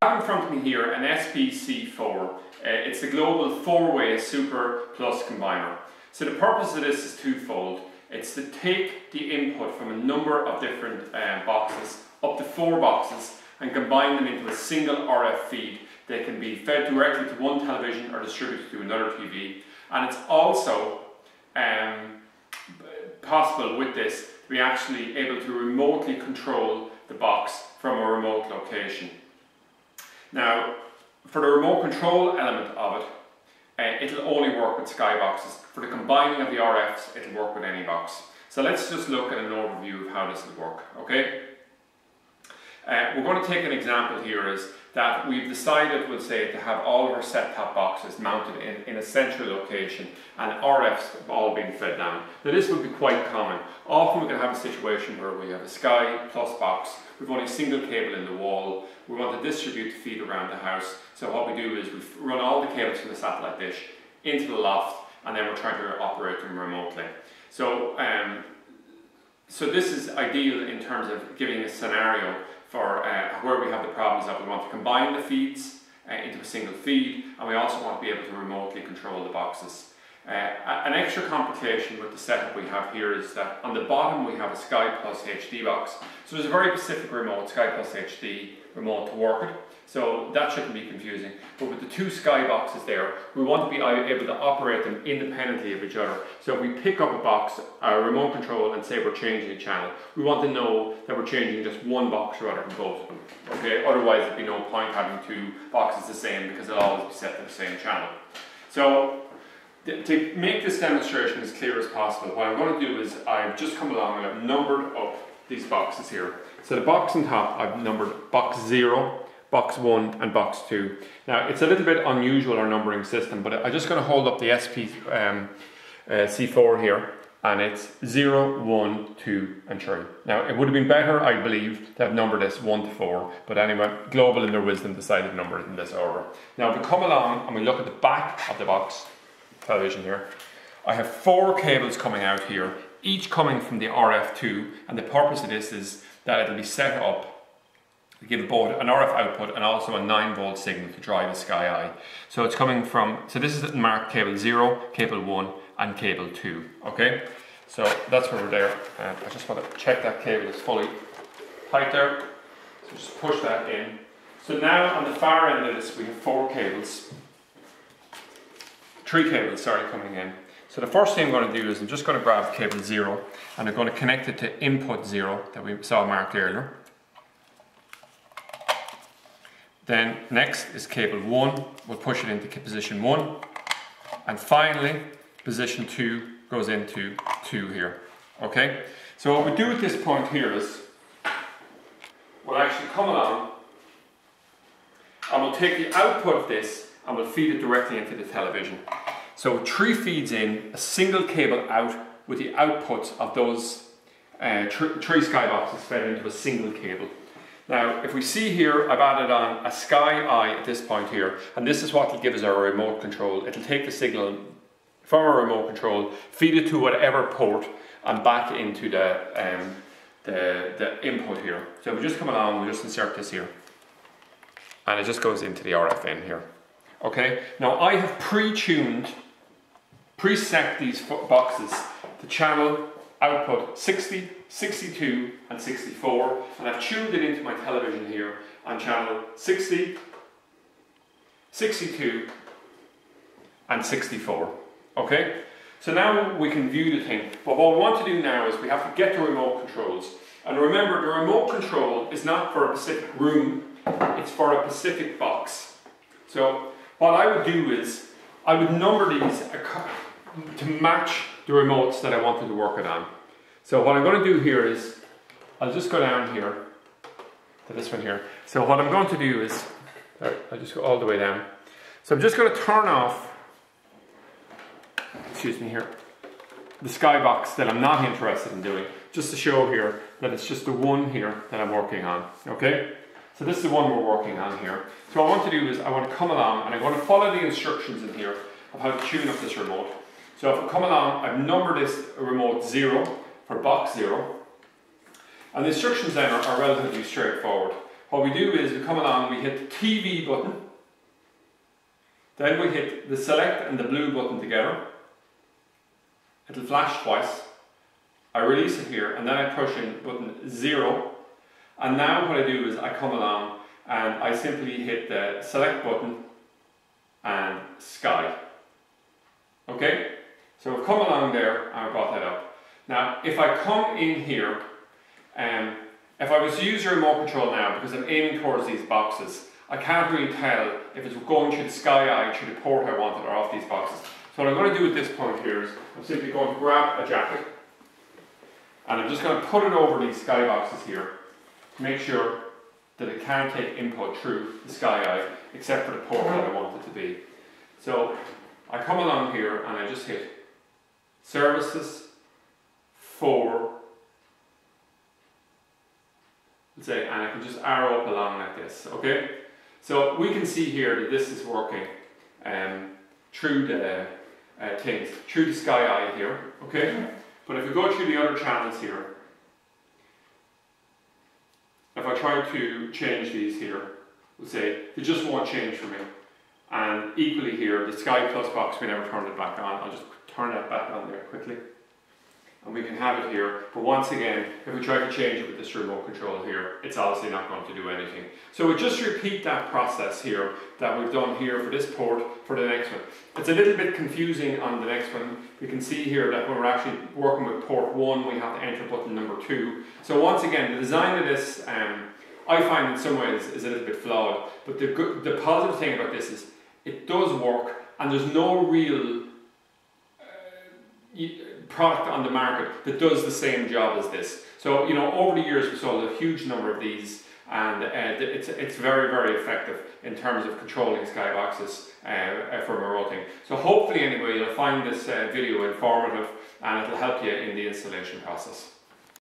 I have in front of me here an SPC4. It's the global 4-way super plus combiner. So the purpose of this is twofold. It's to take the input from a number of different boxes, up to 4 boxes, and combine them into a single RF feed. They can be fed directly to one television or distributed to another TV. And it's also possible with this to be actually able to remotely control the box from a remote location. Now, for the remote control element of it, it'll only work with skyboxes. For the combining of the RFs, it'll work with any box. So let's just look at an overview of how this will work, okay? We're going to take an example here is that we've decided, we'll say, to have all of our set-top boxes mounted in a central location and RFs all being fed down. Now this would be quite common. Often we can have a situation where we have a Sky Plus box, we've only a single cable in the wall, we want to distribute the feed around the house. So what we do is we run all the cables from the satellite dish into the loft, and then we're trying to operate them remotely. So, so this is ideal in terms of giving a scenario for where we have the problems that we want to combine the feeds into a single feed, and we also want to be able to remotely control the boxes. An extra complication with the setup we have here is that on the bottom we have a Sky Plus HD box. So there's a very specific remote, Sky Plus HD remote to work it. So that shouldn't be confusing. But with the 2 Sky boxes there, we want to be able to operate them independently of each other. So if we pick up a box, a remote control, and say we're changing a channel, we want to know that we're changing just one box rather than both of them. Okay? Otherwise there'd be no point having 2 boxes the same because they'll always be set to the same channel. So to make this demonstration as clear as possible, what I'm going to do is I've just come along and I've numbered up these boxes here. So the box on top, I've numbered box 0, box 1 and box 2. Now it's a little bit unusual our numbering system, but I'm just going to hold up the SPC4 here, and it's 0, 1, 2 and 3. Now it would have been better, I believe, to have numbered this 1 to 4, but anyway, Global in their wisdom decided to number it in this order. Now if we come along and we look at the back of the box, television here, I have 4 cables coming out here, each coming from the RF2, and the purpose of this is that it'll be set up to give both an RF output and also a 9-volt signal to drive a Sky Eye. So it's coming from, so this is marked cable 0, cable 1 and cable 2, okay? So that's where we're there. I just want to check that cable is fully tight there. So just push that in. So now on the far end of this we have 4 cables. 3 cables, sorry, coming in. So the first thing I'm going to do is I'm just going to grab cable 0 and I'm going to connect it to input 0 that we saw marked earlier. Then next is cable 1, we'll push it into position 1. And finally, position 2 goes into 2 here. Okay? So what we do at this point here is we'll actually come along and we'll take the output of this and we'll feed it directly into the television. So 3 feeds in, a single cable out with the outputs of those 3 Sky boxes fed into a single cable. Now if we see here, I've added on a Sky Eye at this point here, and this is what will give us our remote control. It'll take the signal from our remote control, feed it to whatever port and back into the input here. So if we just come along, we'll just insert this here and it just goes into the RF in here. Okay, now I have preset these boxes to channel output 60, 62 and 64, and I've tuned it into my television here on channel 60, 62 and 64. Okay, so now we can view the thing, but what we want to do now is we have to get the remote controls, and remember the remote control is not for a specific room, it's for a specific box. So what I would do is I would number these to match the remotes that I wanted to work it on. So what I'm going to do here is I'll just go down here to this one here. So what I'm going to do is I'll just go all the way down. So I'm just going to turn off, excuse me here, the Sky box that I'm not interested in doing, just to show here that it's just the one here that I'm working on. Okay? So this is the one we're working on here. So what I want to do is I want to come along and I'm going to follow the instructions in here of how to tune up this remote. So if I come along, I've numbered this remote 0 for box 0. And the instructions then are relatively straightforward. what we do is we come along, we hit the TV button, then we hit the select and the blue button together. It'll flash twice. I release it here, and then I push in button 0. And now what I do is I come along and I simply hit the select button and sky. Okay? So I've come along there and I've got that up. Now, if I come in here, if I was to use your remote control now, because I'm aiming towards these boxes, I can't really tell if it's going through the sky eye, through the port I wanted, or off these boxes. So what I'm going to do at this point here is I'm simply going to grab a jacket and I'm just going to put it over these sky boxes here to make sure that it can't take input through the sky eye except for the port that I want it to be. So I come along here and I just hit services 4, let's say, and I can just arrow up along like this, okay? So we can see here that this is working through the through the sky eye here, okay? But if we go through the other channels here, if I try to change these here, we'll say they just won't change for me. And equally here, the Sky Plus box, we never turned it back on. I'll just turn that back on there quickly. And we can have it here. But once again, if we try to change it with this remote control here, it's obviously not going to do anything. So we just repeat that process here that we've done here for this port for the next one. It's a little bit confusing on the next one. We can see here that when we're actually working with port 1, we have to enter button number 2. So once again, the design of this, I find in some ways is a little bit flawed. But the positive thing about this is it does work, and there's no real product on the market that does the same job as this. So, you know, over the years we sold a huge number of these, and it's very, very effective in terms of controlling skyboxes for remoting. So hopefully anyway you'll find this video informative and it'll help you in the installation process.